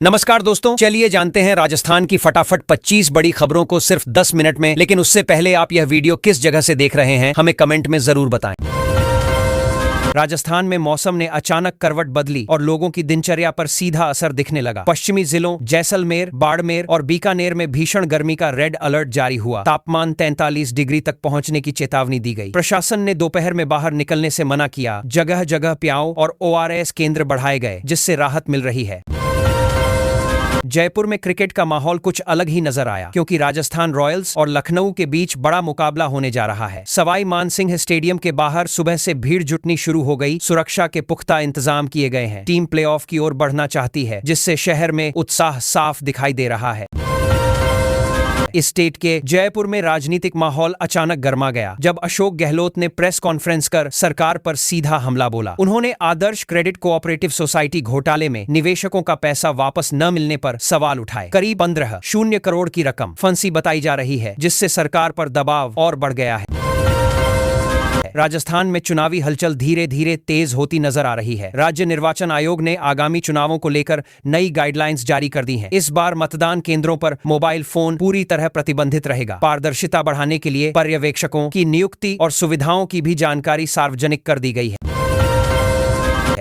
नमस्कार दोस्तों, चलिए जानते हैं राजस्थान की फटाफट 25 बड़ी खबरों को सिर्फ 10 मिनट में। लेकिन उससे पहले आप यह वीडियो किस जगह से देख रहे हैं हमें कमेंट में जरूर बताएं। राजस्थान में मौसम ने अचानक करवट बदली और लोगों की दिनचर्या पर सीधा असर दिखने लगा। पश्चिमी जिलों जैसलमेर, बाड़मेर और बीकानेर में भीषण गर्मी का रेड अलर्ट जारी हुआ। तापमान 43 डिग्री तक पहुंचने की चेतावनी दी गई। प्रशासन ने दोपहर में बाहर निकलने से मना किया। जगह जगह प्याऊ और ORS केंद्र बढ़ाए गए, जिससे राहत मिल रही है। जयपुर में क्रिकेट का माहौल कुछ अलग ही नजर आया, क्योंकि राजस्थान रॉयल्स और लखनऊ के बीच बड़ा मुकाबला होने जा रहा है। सवाई मानसिंह स्टेडियम के बाहर सुबह से भीड़ जुटनी शुरू हो गई। सुरक्षा के पुख्ता इंतजाम किए गए हैं। टीम प्लेऑफ की ओर बढ़ना चाहती है, जिससे शहर में उत्साह साफ दिखाई दे रहा है। इस स्टेट के जयपुर में राजनीतिक माहौल अचानक गर्मा गया, जब अशोक गहलोत ने प्रेस कॉन्फ्रेंस कर सरकार पर सीधा हमला बोला। उन्होंने आदर्श क्रेडिट कोऑपरेटिव सोसाइटी घोटाले में निवेशकों का पैसा वापस न मिलने पर सवाल उठाए। करीब 15 करोड़ की रकम फंसी बताई जा रही है, जिससे सरकार पर दबाव और बढ़ गया है। राजस्थान में चुनावी हलचल धीरे धीरे तेज होती नजर आ रही है। राज्य निर्वाचन आयोग ने आगामी चुनावों को लेकर नई गाइडलाइंस जारी कर दी हैं। इस बार मतदान केंद्रों पर मोबाइल फोन पूरी तरह प्रतिबंधित रहेगा। पारदर्शिता बढ़ाने के लिए पर्यवेक्षकों की नियुक्ति और सुविधाओं की भी जानकारी सार्वजनिक कर दी गई है।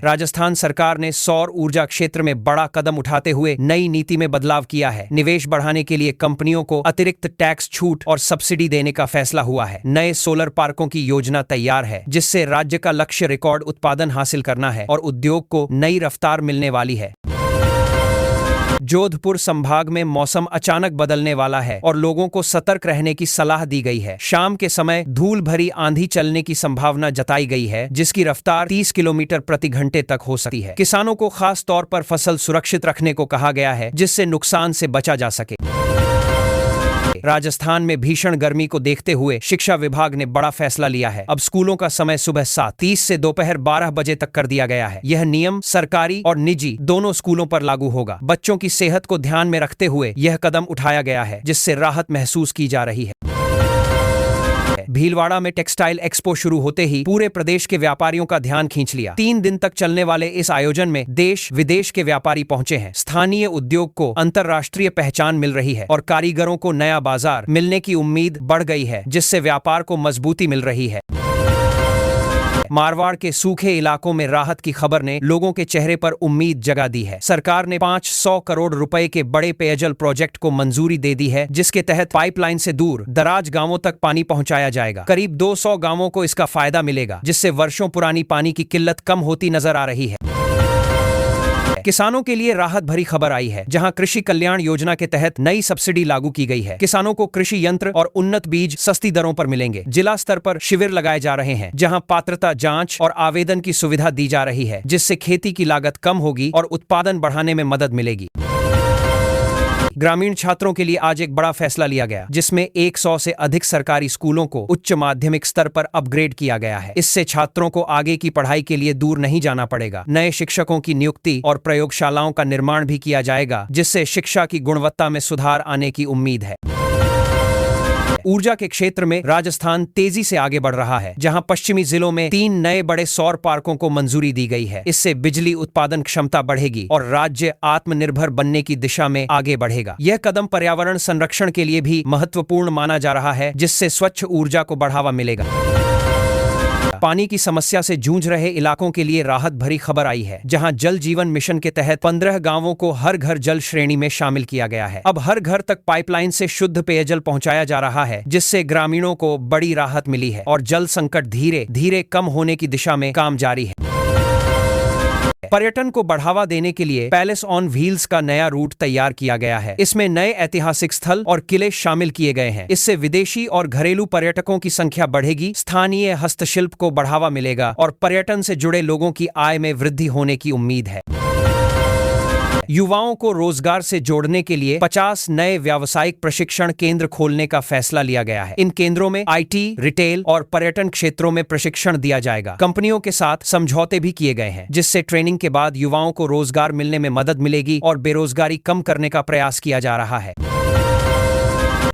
राजस्थान सरकार ने सौर ऊर्जा क्षेत्र में बड़ा कदम उठाते हुए नई नीति में बदलाव किया है। निवेश बढ़ाने के लिए कंपनियों को अतिरिक्त टैक्स छूट और सब्सिडी देने का फैसला हुआ है। नए सोलर पार्कों की योजना तैयार है, जिससे राज्य का लक्ष्य रिकॉर्ड उत्पादन हासिल करना है और उद्योग को नई रफ्तार मिलने वाली है। जोधपुर संभाग में मौसम अचानक बदलने वाला है और लोगों को सतर्क रहने की सलाह दी गई है। शाम के समय धूल भरी आंधी चलने की संभावना जताई गई है, जिसकी रफ्तार 30 किलोमीटर प्रति घंटे तक हो सकती है। किसानों को खास तौर पर फसल सुरक्षित रखने को कहा गया है, जिससे नुकसान से बचा जा सके। राजस्थान में भीषण गर्मी को देखते हुए शिक्षा विभाग ने बड़ा फैसला लिया है। अब स्कूलों का समय सुबह 7:30 से दोपहर 12 बजे तक कर दिया गया है। यह नियम सरकारी और निजी दोनों स्कूलों पर लागू होगा। बच्चों की सेहत को ध्यान में रखते हुए यह कदम उठाया गया है, जिससे राहत महसूस की जा रही है। भीलवाड़ा में टेक्सटाइल एक्सपो शुरू होते ही पूरे प्रदेश के व्यापारियों का ध्यान खींच लिया। 3 दिन तक चलने वाले इस आयोजन में देश विदेश के व्यापारी पहुंचे हैं। स्थानीय उद्योग को अंतर्राष्ट्रीय पहचान मिल रही है और कारीगरों को नया बाजार मिलने की उम्मीद बढ़ गई है, जिससे व्यापार को मजबूती मिल रही है। मारवाड़ के सूखे इलाकों में राहत की खबर ने लोगों के चेहरे पर उम्मीद जगा दी है। सरकार ने 500 करोड़ रुपए के बड़े पेयजल प्रोजेक्ट को मंजूरी दे दी है, जिसके तहत पाइपलाइन से दूर दराज गांवों तक पानी पहुंचाया जाएगा। करीब 200 गांवों को इसका फायदा मिलेगा, जिससे वर्षों पुरानी पानी की किल्लत कम होती नजर आ रही है। किसानों के लिए राहत भरी खबर आई है, जहां कृषि कल्याण योजना के तहत नई सब्सिडी लागू की गई है। किसानों को कृषि यंत्र और उन्नत बीज सस्ती दरों पर मिलेंगे। जिला स्तर पर शिविर लगाए जा रहे हैं, जहां पात्रता जांच और आवेदन की सुविधा दी जा रही है, जिससे खेती की लागत कम होगी और उत्पादन बढ़ाने में मदद मिलेगी। ग्रामीण छात्रों के लिए आज एक बड़ा फैसला लिया गया, जिसमें 100 से अधिक सरकारी स्कूलों को उच्च माध्यमिक स्तर पर अपग्रेड किया गया है। इससे छात्रों को आगे की पढ़ाई के लिए दूर नहीं जाना पड़ेगा। नए शिक्षकों की नियुक्ति और प्रयोगशालाओं का निर्माण भी किया जाएगा, जिससे शिक्षा की गुणवत्ता में सुधार आने की उम्मीद है। ऊर्जा के क्षेत्र में राजस्थान तेजी से आगे बढ़ रहा है, जहां पश्चिमी जिलों में 3 नए बड़े सौर पार्कों को मंजूरी दी गई है। इससे बिजली उत्पादन क्षमता बढ़ेगी और राज्य आत्मनिर्भर बनने की दिशा में आगे बढ़ेगा। यह कदम पर्यावरण संरक्षण के लिए भी महत्वपूर्ण माना जा रहा है, जिससे स्वच्छ ऊर्जा को बढ़ावा मिलेगा। पानी की समस्या से जूझ रहे इलाकों के लिए राहत भरी खबर आई है, जहां जल जीवन मिशन के तहत 15 गांवों को हर घर जल श्रेणी में शामिल किया गया है। अब हर घर तक पाइपलाइन से शुद्ध पेयजल पहुंचाया जा रहा है, जिससे ग्रामीणों को बड़ी राहत मिली है और जल संकट धीरे धीरे कम होने की दिशा में काम जारी है। पर्यटन को बढ़ावा देने के लिए पैलेस ऑन व्हील्स का नया रूट तैयार किया गया है। इसमें नए ऐतिहासिक स्थल और किले शामिल किए गए हैं। इससे विदेशी और घरेलू पर्यटकों की संख्या बढ़ेगी, स्थानीय हस्तशिल्प को बढ़ावा मिलेगा और पर्यटन से जुड़े लोगों की आय में वृद्धि होने की उम्मीद है। युवाओं को रोजगार से जोड़ने के लिए 50 नए व्यावसायिक प्रशिक्षण केंद्र खोलने का फैसला लिया गया है। इन केंद्रों में IT, रिटेल और पर्यटन क्षेत्रों में प्रशिक्षण दिया जाएगा। कंपनियों के साथ समझौते भी किए गए हैं, जिससे ट्रेनिंग के बाद युवाओं को रोजगार मिलने में मदद मिलेगी और बेरोजगारी कम करने का प्रयास किया जा रहा है।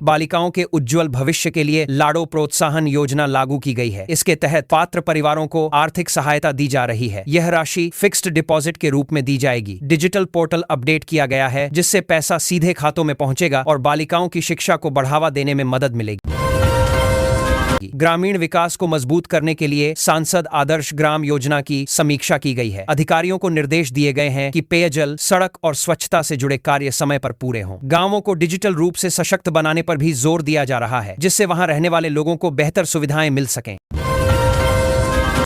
बालिकाओं के उज्जवल भविष्य के लिए लाड़ो प्रोत्साहन योजना लागू की गई है। इसके तहत पात्र परिवारों को आर्थिक सहायता दी जा रही है। यह राशि फिक्स्ड डिपॉजिट के रूप में दी जाएगी। डिजिटल पोर्टल अपडेट किया गया है, जिससे पैसा सीधे खातों में पहुंचेगा और बालिकाओं की शिक्षा को बढ़ावा देने में मदद मिलेगी। ग्रामीण विकास को मजबूत करने के लिए सांसद आदर्श ग्राम योजना की समीक्षा की गई है। अधिकारियों को निर्देश दिए गए हैं कि पेयजल, सड़क और स्वच्छता से जुड़े कार्य समय पर पूरे हों। गांवों को डिजिटल रूप से सशक्त बनाने पर भी जोर दिया जा रहा है, जिससे वहां रहने वाले लोगों को बेहतर सुविधाएं मिल सकें।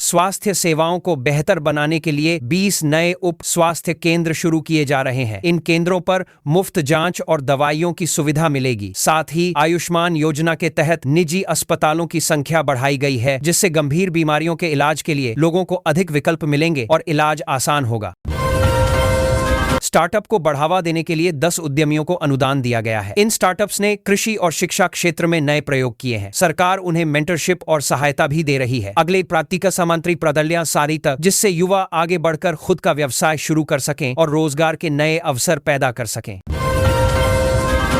स्वास्थ्य सेवाओं को बेहतर बनाने के लिए 20 नए उप स्वास्थ्य केंद्र शुरू किए जा रहे हैं। इन केंद्रों पर मुफ्त जांच और दवाइयों की सुविधा मिलेगी। साथ ही आयुष्मान योजना के तहत निजी अस्पतालों की संख्या बढ़ाई गई है, जिससे गंभीर बीमारियों के इलाज के लिए लोगों को अधिक विकल्प मिलेंगे और इलाज आसान होगा। स्टार्टअप को बढ़ावा देने के लिए 10 उद्यमियों को अनुदान दिया गया है। इन स्टार्टअप्स ने कृषि और शिक्षा क्षेत्र में नए प्रयोग किए हैं। सरकार उन्हें मेंटरशिप और सहायता भी दे रही है। अगले प्राप्तिकर मंत्री प्रदल्या सारी तक, जिससे युवा आगे बढ़कर खुद का व्यवसाय शुरू कर सकें और रोजगार के नए अवसर पैदा कर सकें।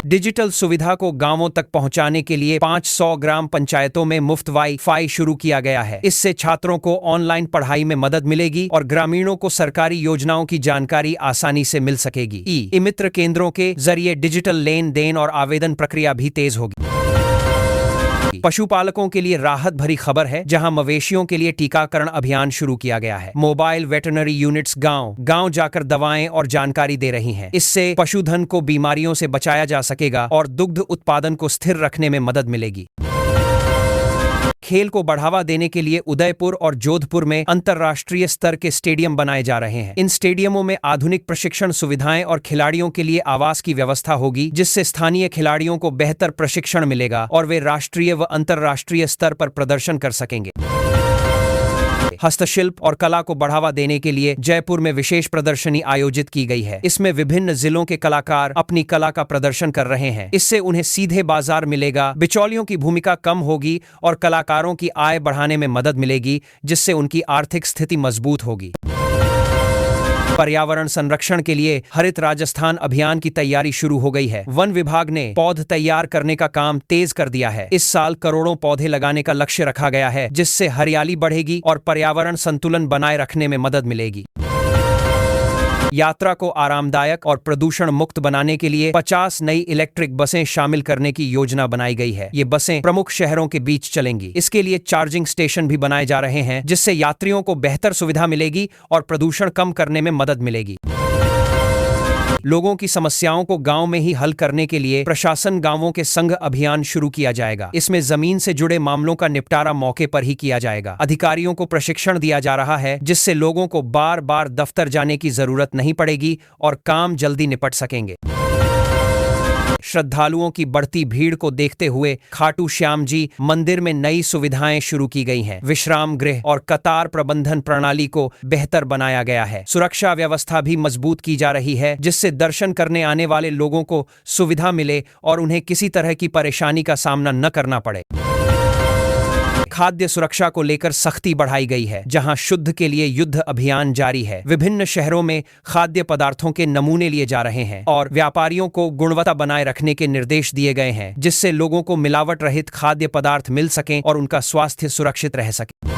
डिजिटल सुविधा को गांवों तक पहुंचाने के लिए 500 ग्राम पंचायतों में मुफ्त वाई-फाई शुरू किया गया है। इससे छात्रों को ऑनलाइन पढ़ाई में मदद मिलेगी और ग्रामीणों को सरकारी योजनाओं की जानकारी आसानी से मिल सकेगी। ई-मित्र केंद्रों के जरिए डिजिटल लेन देन और आवेदन प्रक्रिया भी तेज होगी। पशुपालकों के लिए राहत भरी खबर है, जहां मवेशियों के लिए टीकाकरण अभियान शुरू किया गया है। मोबाइल वेटरनरी यूनिट्स गांव जाकर दवाएं और जानकारी दे रही हैं। इससे पशुधन को बीमारियों से बचाया जा सकेगा और दुग्ध उत्पादन को स्थिर रखने में मदद मिलेगी। खेल को बढ़ावा देने के लिए उदयपुर और जोधपुर में अंतर्राष्ट्रीय स्तर के स्टेडियम बनाए जा रहे हैं। इन स्टेडियमों में आधुनिक प्रशिक्षण सुविधाएं और खिलाड़ियों के लिए आवास की व्यवस्था होगी, जिससे स्थानीय खिलाड़ियों को बेहतर प्रशिक्षण मिलेगा और वे राष्ट्रीय व अंतर्राष्ट्रीय स्तर पर प्रदर्शन कर सकेंगे। हस्तशिल्प और कला को बढ़ावा देने के लिए जयपुर में विशेष प्रदर्शनी आयोजित की गई है। इसमें विभिन्न जिलों के कलाकार अपनी कला का प्रदर्शन कर रहे हैं। इससे उन्हें सीधे बाजार मिलेगा, बिचौलियों की भूमिका कम होगी और कलाकारों की आय बढ़ाने में मदद मिलेगी, जिससे उनकी आर्थिक स्थिति मजबूत होगी। पर्यावरण संरक्षण के लिए हरित राजस्थान अभियान की तैयारी शुरू हो गई है। वन विभाग ने पौध तैयार करने का काम तेज कर दिया है। इस साल करोड़ों पौधे लगाने का लक्ष्य रखा गया है, जिससे हरियाली बढ़ेगी और पर्यावरण संतुलन बनाए रखने में मदद मिलेगी। यात्रा को आरामदायक और प्रदूषण मुक्त बनाने के लिए 50 नई इलेक्ट्रिक बसें शामिल करने की योजना बनाई गई है। ये बसें प्रमुख शहरों के बीच चलेंगी। इसके लिए चार्जिंग स्टेशन भी बनाए जा रहे हैं, जिससे यात्रियों को बेहतर सुविधा मिलेगी और प्रदूषण कम करने में मदद मिलेगी। लोगों की समस्याओं को गांव में ही हल करने के लिए प्रशासन गांवों के संघ अभियान शुरू किया जाएगा। इसमें जमीन से जुड़े मामलों का निपटारा मौके पर ही किया जाएगा। अधिकारियों को प्रशिक्षण दिया जा रहा है, जिससे लोगों को बार बार दफ्तर जाने की जरूरत नहीं पड़ेगी और काम जल्दी निपट सकेंगे। श्रद्धालुओं की बढ़ती भीड़ को देखते हुए खाटू श्याम जी मंदिर में नई सुविधाएं शुरू की गई हैं। विश्राम गृह और कतार प्रबंधन प्रणाली को बेहतर बनाया गया है। सुरक्षा व्यवस्था भी मजबूत की जा रही है, जिससे दर्शन करने आने वाले लोगों को सुविधा मिले और उन्हें किसी तरह की परेशानी का सामना न करना पड़े। खाद्य सुरक्षा को लेकर सख्ती बढ़ाई गई है, जहां शुद्ध के लिए युद्ध अभियान जारी है। विभिन्न शहरों में खाद्य पदार्थों के नमूने लिए जा रहे हैं और व्यापारियों को गुणवत्ता बनाए रखने के निर्देश दिए गए हैं, जिससे लोगों को मिलावट रहित खाद्य पदार्थ मिल सकें और उनका स्वास्थ्य सुरक्षित रह सके।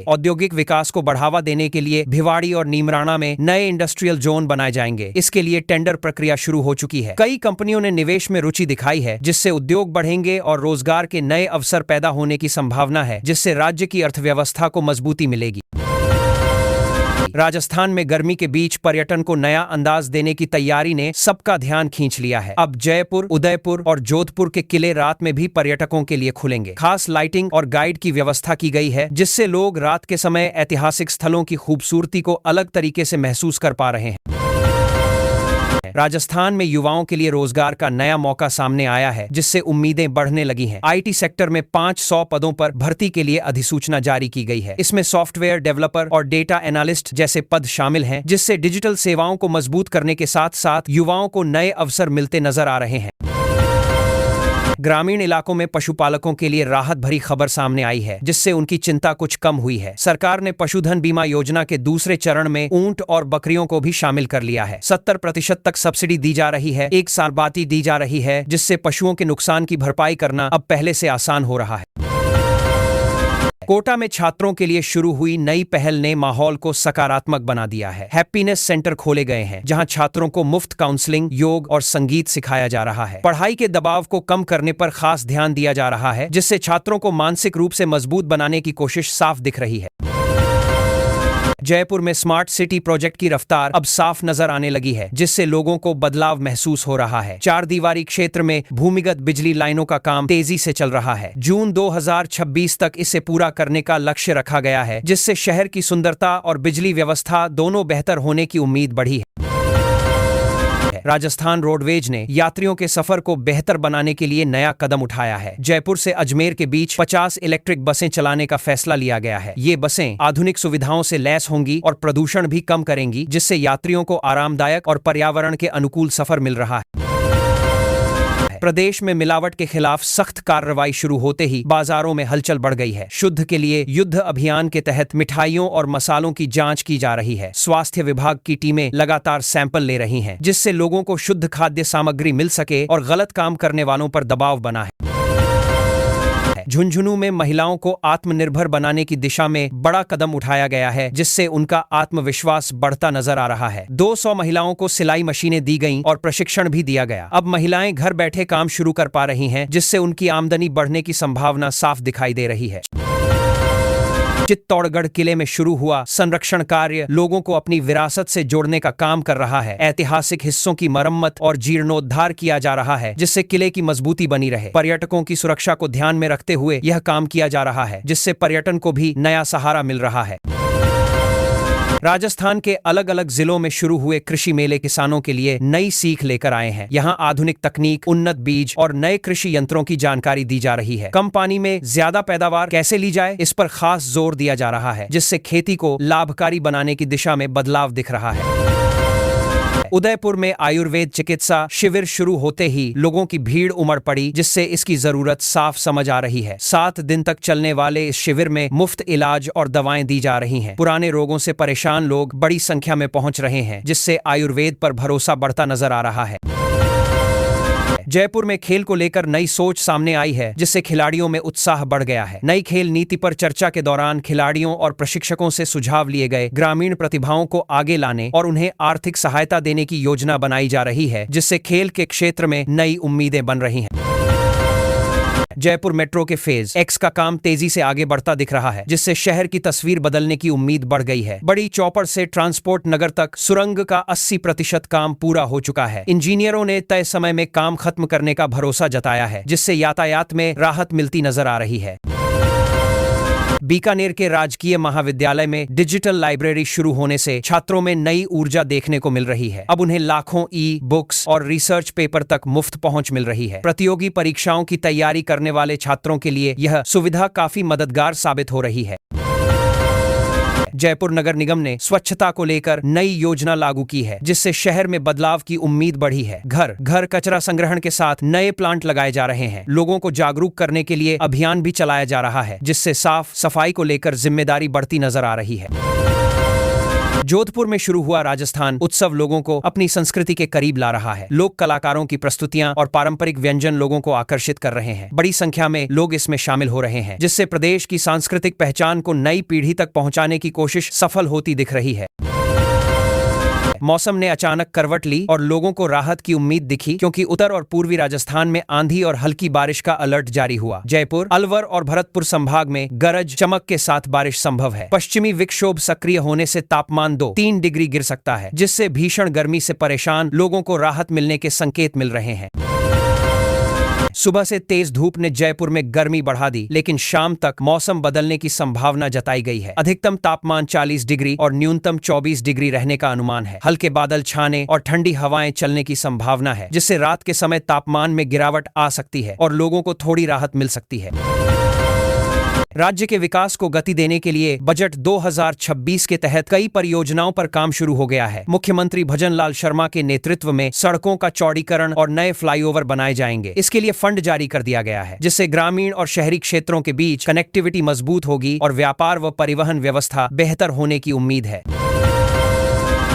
औद्योगिक विकास को बढ़ावा देने के लिए भिवाड़ी और नीमराणा में नए इंडस्ट्रियल जोन बनाए जाएंगे। इसके लिए टेंडर प्रक्रिया शुरू हो चुकी है। कई कंपनियों ने निवेश में रुचि दिखाई है, जिससे उद्योग बढ़ेंगे और रोजगार के नए अवसर पैदा होने की संभावना है, जिससे राज्य की अर्थव्यवस्था को मजबूती मिलेगी। राजस्थान में गर्मी के बीच पर्यटन को नया अंदाज देने की तैयारी ने सबका ध्यान खींच लिया है। अब जयपुर, उदयपुर और जोधपुर के किले रात में भी पर्यटकों के लिए खुलेंगे। खास लाइटिंग और गाइड की व्यवस्था की गई है, जिससे लोग रात के समय ऐतिहासिक स्थलों की खूबसूरती को अलग तरीके से महसूस कर पा रहे हैं। राजस्थान में युवाओं के लिए रोजगार का नया मौका सामने आया है, जिससे उम्मीदें बढ़ने लगी हैं। आईटी सेक्टर में 500 पदों पर भर्ती के लिए अधिसूचना जारी की गई है। इसमें सॉफ्टवेयर डेवलपर और डेटा एनालिस्ट जैसे पद शामिल हैं, जिससे डिजिटल सेवाओं को मजबूत करने के साथ साथ युवाओं को नए अवसर मिलते नजर आ रहे हैं। ग्रामीण इलाकों में पशुपालकों के लिए राहत भरी खबर सामने आई है, जिससे उनकी चिंता कुछ कम हुई है। सरकार ने पशुधन बीमा योजना के दूसरे चरण में ऊंट और बकरियों को भी शामिल कर लिया है। 70% तक सब्सिडी दी जा रही है, 1 साल बाद दी जा रही है, जिससे पशुओं के नुकसान की भरपाई करना अब पहले से आसान हो रहा है। कोटा में छात्रों के लिए शुरू हुई नई पहल ने माहौल को सकारात्मक बना दिया है। हैप्पीनेस सेंटर खोले गए हैं, जहां छात्रों को मुफ्त काउंसलिंग, योग और संगीत सिखाया जा रहा है। पढ़ाई के दबाव को कम करने पर खास ध्यान दिया जा रहा है, जिससे छात्रों को मानसिक रूप से मजबूत बनाने की कोशिश साफ दिख रही है। जयपुर में स्मार्ट सिटी प्रोजेक्ट की रफ्तार अब साफ नजर आने लगी है, जिससे लोगों को बदलाव महसूस हो रहा है। 4 दीवारी क्षेत्र में भूमिगत बिजली लाइनों का काम तेजी से चल रहा है। जून 2026 तक इसे पूरा करने का लक्ष्य रखा गया है, जिससे शहर की सुंदरता और बिजली व्यवस्था दोनों बेहतर होने की उम्मीद बढ़ी है। राजस्थान रोडवेज ने यात्रियों के सफर को बेहतर बनाने के लिए नया कदम उठाया है। जयपुर से अजमेर के बीच 50 इलेक्ट्रिक बसें चलाने का फैसला लिया गया है। ये बसें आधुनिक सुविधाओं से लैस होंगी और प्रदूषण भी कम करेंगी, जिससे यात्रियों को आरामदायक और पर्यावरण के अनुकूल सफर मिल रहा है। प्रदेश में मिलावट के खिलाफ सख्त कार्रवाई शुरू होते ही बाजारों में हलचल बढ़ गई है। शुद्ध के लिए युद्ध अभियान के तहत मिठाइयों और मसालों की जांच की जा रही है। स्वास्थ्य विभाग की टीमें लगातार सैंपल ले रही हैं, जिससे लोगों को शुद्ध खाद्य सामग्री मिल सके और गलत काम करने वालों पर दबाव बना है। झुंझुनू में महिलाओं को आत्मनिर्भर बनाने की दिशा में बड़ा कदम उठाया गया है, जिससे उनका आत्मविश्वास बढ़ता नजर आ रहा है। 200 महिलाओं को सिलाई मशीनें दी गईं और प्रशिक्षण भी दिया गया। अब महिलाएं घर बैठे काम शुरू कर पा रही हैं, जिससे उनकी आमदनी बढ़ने की संभावना साफ दिखाई दे रही है। चित्तौड़गढ़ किले में शुरू हुआ संरक्षण कार्य लोगों को अपनी विरासत से जोड़ने का काम कर रहा है। ऐतिहासिक हिस्सों की मरम्मत और जीर्णोद्धार किया जा रहा है, जिससे किले की मजबूती बनी रहे। पर्यटकों की सुरक्षा को ध्यान में रखते हुए यह काम किया जा रहा है, जिससे पर्यटन को भी नया सहारा मिल रहा है। राजस्थान के अलग अलग जिलों में शुरू हुए कृषि मेले किसानों के लिए नई सीख लेकर आए हैं। यहाँ आधुनिक तकनीक, उन्नत बीज और नए कृषि यंत्रों की जानकारी दी जा रही है। कम पानी में ज्यादा पैदावार कैसे ली जाए, इस पर खास जोर दिया जा रहा है, जिससे खेती को लाभकारी बनाने की दिशा में बदलाव दिख रहा है। उदयपुर में आयुर्वेद चिकित्सा शिविर शुरू होते ही लोगों की भीड़ उमड़ पड़ी, जिससे इसकी जरूरत साफ समझ आ रही है। 7 दिन तक चलने वाले इस शिविर में मुफ्त इलाज और दवाएं दी जा रही हैं। पुराने रोगों से परेशान लोग बड़ी संख्या में पहुंच रहे हैं, जिससे आयुर्वेद पर भरोसा बढ़ता नजर आ रहा है। जयपुर में खेल को लेकर नई सोच सामने आई है, जिससे खिलाड़ियों में उत्साह बढ़ गया है। नई खेल नीति पर चर्चा के दौरान खिलाड़ियों और प्रशिक्षकों से सुझाव लिए गए। ग्रामीण प्रतिभाओं को आगे लाने और उन्हें आर्थिक सहायता देने की योजना बनाई जा रही है, जिससे खेल के क्षेत्र में नई उम्मीदें बन रही हैं। जयपुर मेट्रो के फेज X का काम तेजी से आगे बढ़ता दिख रहा है, जिससे शहर की तस्वीर बदलने की उम्मीद बढ़ गई है। बड़ी चौपड़ से ट्रांसपोर्ट नगर तक सुरंग का 80% काम पूरा हो चुका है। इंजीनियरों ने तय समय में काम खत्म करने का भरोसा जताया है, जिससे यातायात में राहत मिलती नजर आ रही है। बीकानेर के राजकीय महाविद्यालय में डिजिटल लाइब्रेरी शुरू होने से छात्रों में नई ऊर्जा देखने को मिल रही है। अब उन्हें लाखों बुक्स और रिसर्च पेपर तक मुफ्त पहुंच मिल रही है। प्रतियोगी परीक्षाओं की तैयारी करने वाले छात्रों के लिए यह सुविधा काफी मददगार साबित हो रही है। जयपुर नगर निगम ने स्वच्छता को लेकर नई योजना लागू की है, जिससे शहर में बदलाव की उम्मीद बढ़ी है। घर घर कचरा संग्रहण के साथ नए प्लांट लगाए जा रहे हैं। लोगों को जागरूक करने के लिए अभियान भी चलाया जा रहा है, जिससे साफ सफाई को लेकर जिम्मेदारी बढ़ती नजर आ रही है। जोधपुर में शुरू हुआ राजस्थान उत्सव लोगों को अपनी संस्कृति के करीब ला रहा है। लोक कलाकारों की प्रस्तुतियां और पारंपरिक व्यंजन लोगों को आकर्षित कर रहे हैं। बड़ी संख्या में लोग इसमें शामिल हो रहे हैं, जिससे प्रदेश की सांस्कृतिक पहचान को नई पीढ़ी तक पहुंचाने की कोशिश सफल होती दिख रही है। मौसम ने अचानक करवट ली और लोगों को राहत की उम्मीद दिखी, क्योंकि उत्तर और पूर्वी राजस्थान में आंधी और हल्की बारिश का अलर्ट जारी हुआ। जयपुर, अलवर और भरतपुर संभाग में गरज चमक के साथ बारिश संभव है। पश्चिमी विक्षोभ सक्रिय होने से तापमान 2-3 डिग्री गिर सकता है, जिससे भीषण गर्मी से परेशान लोगों को राहत मिलने के संकेत मिल रहे हैं। सुबह से तेज धूप ने जयपुर में गर्मी बढ़ा दी, लेकिन शाम तक मौसम बदलने की संभावना जताई गई है। अधिकतम तापमान 40 डिग्री और न्यूनतम 24 डिग्री रहने का अनुमान है। हल्के बादल छाने और ठंडी हवाएं चलने की संभावना है, जिससे रात के समय तापमान में गिरावट आ सकती है और लोगों को थोड़ी राहत मिल सकती है। राज्य के विकास को गति देने के लिए बजट 2026 के तहत कई परियोजनाओं पर काम शुरू हो गया है। मुख्यमंत्री भजनलाल शर्मा के नेतृत्व में सड़कों का चौड़ीकरण और नए फ्लाईओवर बनाए जाएंगे। इसके लिए फंड जारी कर दिया गया है, जिससे ग्रामीण और शहरी क्षेत्रों के बीच कनेक्टिविटी मजबूत होगी और व्यापार व परिवहन व्यवस्था बेहतर होने की उम्मीद है।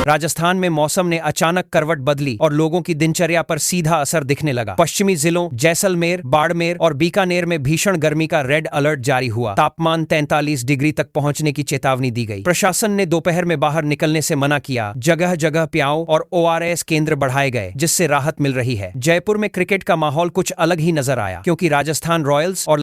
राजस्थान में मौसम ने अचानक करवट बदली और लोगों की दिनचर्या पर सीधा असर दिखने लगा। पश्चिमी जिलों जैसलमेर, बाड़मेर और बीकानेर में भीषण गर्मी का रेड अलर्ट जारी हुआ। तापमान 43 डिग्री तक पहुंचने की चेतावनी दी गई। प्रशासन ने दोपहर में बाहर निकलने से मना किया। जगह जगह प्याऊ और ORS केंद्र बढ़ाए गए, जिससे राहत मिल रही है। जयपुर में क्रिकेट का माहौल कुछ अलग ही नजर आया, क्योंकि राजस्थान रॉयल्स और